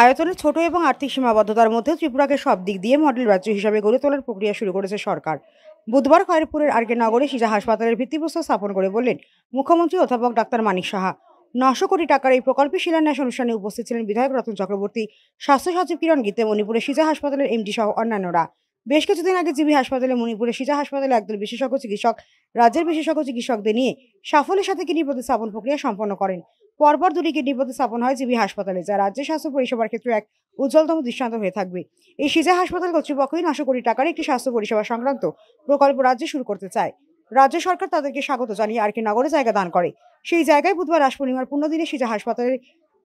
আয়তনে ছোট এবং আর্থিক সীমাবদ্ধতার মধ্যেও ত্রিপুরাকে সব দিক দিয়ে মডেল রাজ্য হিসাবে গড়ে তোলার প্রক্রিয়া শুরু করেছে সরকার। বুধবার খয়েরপুরের আরকে নগরে সিজা হাসপাতালের ভিত্তিপ্রস্তর স্থাপন করে বললেন মুখ্যমন্ত্রী অধ্যাপক ডাক্তার মানিক সাহা। 900 কোটি টাকার এই প্রকল্পের শিলান্যাস অনুষ্ঠানে উপস্থিত ছিলেন বিধায়ক রতন চক্রবর্তী, স্বাস্থ্য সচিব কিরণ গীতে, মণিপুরের সিজা হাসপাতালের এমডি সহ অন্যান্যরা। বেশ কিছুদিন আগে জিবি হাসপাতালে, মণিপুরের সিজা হাসপাতালে একদল বিশেষজ্ঞ চিকিৎসক রাজ্যের বিশেষজ্ঞ চিকিৎসকদের নিয়ে সাফল্যের সাথে কিডনি প্রতিস্থাপন প্রক্রিয়া সম্পন্ন করেন। পরপর দুটি কিডনি প্রতিস্থাপন হয় জিবি হাসপাতালে, যা রাজ্যের স্বাস্থ্য পরিষেবার ক্ষেত্রে এক উজ্জ্বলতম দৃষ্টান্ত হয়ে থাকবে। এই সিজা হাসপাতাল কর্তৃপক্ষই 900 কোটি টাকার একটি স্বাস্থ্য পরিষেবা সংক্রান্ত প্রকল্প রাজ্যে শুরু করতে চায়। রাজ্য সরকার তাদেরকে স্বাগত জানিয়ে আরকে নগরে জায়গা দান করে। সেই জায়গায় বুধবার রাস পূর্ণিমার পুণ্যদিনে সিজা হাসপাতালের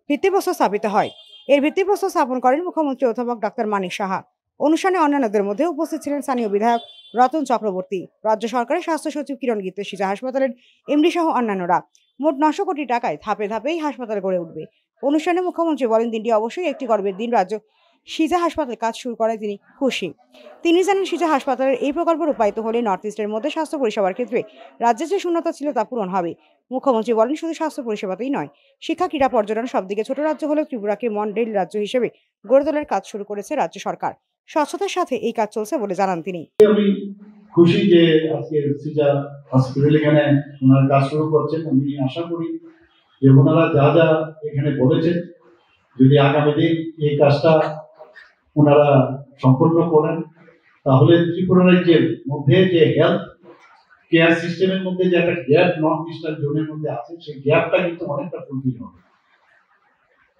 ভিত্তিপ্রস্তর স্থাপিত হয়। এর ভিত্তিপ্রস্তর স্থাপন করেন মুখ্যমন্ত্রী অধ্যাপক ডাক্তার মানিক সাহা। অনুষ্ঠানে অন্যান্যদের মধ্যে উপস্থিত ছিলেন স্থানীয় বিধায়ক রতন চক্রবর্তী, রাজ্য সরকারের স্বাস্থ্য সচিব কিরণ গীতে, সিজা হাসপাতালের এমডি সহ অন্যান্যরা। মোট 900 কোটি টাকায় ধাপে ধাপে এই হাসপাতাল গড়ে উঠবে। অনুষ্ঠানে মুখ্যমন্ত্রী বলেন, দিনটি অবশ্যই একটি গর্বের দিন। রাজ্য সিজা হাসপাতাল কাজ শুরু করায় তিনি খুশি। তিনি জানেন, সিজা হাসপাতালের এই প্রকল্প রূপায়িত হলে নর্থ ইস্টের মধ্যে স্বাস্থ্য পরিষেবার ক্ষেত্রে রাজ্যের যে শূন্যতা ছিল তা পূরণ হবে। মুখ্যমন্ত্রী বলেন, শুধু স্বাস্থ্য পরিষেবাতেই নয়, শিক্ষা, ক্রীড়া, পর্যটন সবদিকে ছোট রাজ্য হলেও ত্রিপুরাকে মডেল রাজ্য হিসেবে গড়ে তোলার কাজ শুরু করেছে রাজ্য সরকার। স্বচ্ছতার সাথে এই কাজ চলছে বলে জানান তিনি। আমি খুশি যে আজকে সিজা হসপিটাল এখানে ওনারা কাজ শুরু করছেন। আমি আশা করি যে ওনারা যা যা এখানে বলেছেন, যদি আগামী দিন এই কাজটা ওনারা সম্পূর্ণ করেন, তাহলে ত্রিপুরা রাজ্যের মধ্যে যে হেলথ কেয়ার সিস্টেমের মধ্যে যে একটা গ্যাপ নর্থ ইস্টার্ন জোনের মধ্যে আছে, সেই গ্যাপটা কিন্তু অনেকটা ফুলফিল হবে।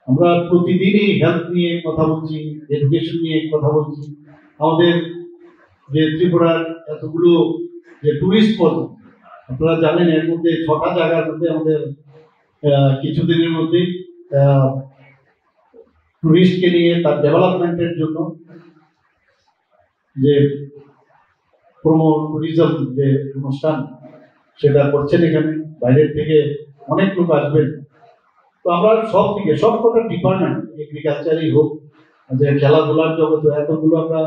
আমরা প্রতিদিনই হেলথ নিয়ে কথা বলছি, এডুকেশন নিয়ে কথা বলছি। আমাদের যে ত্রিপুরার এতগুলো যে টুরিস্ট স্পট, আপনারা জানেন, এর মধ্যে 6টা জায়গার মধ্যে আমাদের কিছুদিনের মধ্যেই টুরিস্টকে নিয়ে তার ডেভেলপমেন্টের জন্য যে প্রোমো ট্যুরিজম যে অনুষ্ঠান সেটা করছেন। এখানে বাইরের থেকে অনেক লোক আসবেন। তো আমরা সব দিকে সব কটা ডিপার্টমেন্ট, এগ্রিকালচারই হোক, যে খেলাধুলার জগতে এতগুলো আমরা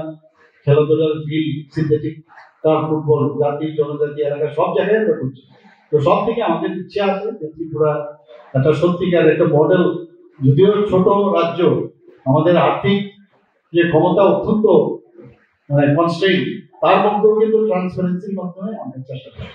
খেলাধুলার ফিল্ড, সিনথেটিক টার্ফ, ফুটবল, জাতি জনজাতি এলাকা সব জায়গায় আমরা করছি। তো সব থেকে আমাদের ইচ্ছে আছে যে ত্রিপুরা একটা সত্যিকার একটা মডেল। যদিও ছোট রাজ্য, আমাদের আর্থিক যে ক্ষমতা অত্যন্ত কনস্ট্রেইন, তার মধ্যেও কিন্তু ট্রান্সপারেন্সির মাধ্যমে আমরা চেষ্টা করি।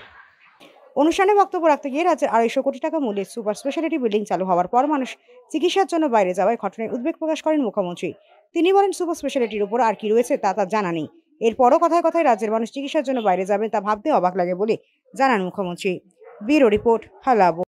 অনুষ্ঠানে বক্তব্য রাখতে গিয়ে রাজ্যের 250 কোটি টাকা মূল্যের সুপার স্পেশালিটি বিল্ডিং চালু হওয়ার পর মানুষ চিকিৎসার জন্য বাইরে যাওয়ায় ঘটনায় উদ্বেগ প্রকাশ করেন মুখ্যমন্ত্রী। তিনি বলেন, সুপার স্পেশালিটির উপর আর কি রয়েছে তা তার জানা নেই। এরপরও কথায় কথায় রাজ্যের মানুষ চিকিৎসার জন্য বাইরে যাবেন তা ভাবতে অবাক লাগে বলে জানান মুখ্যমন্ত্রী। Bureau report, হালাবো।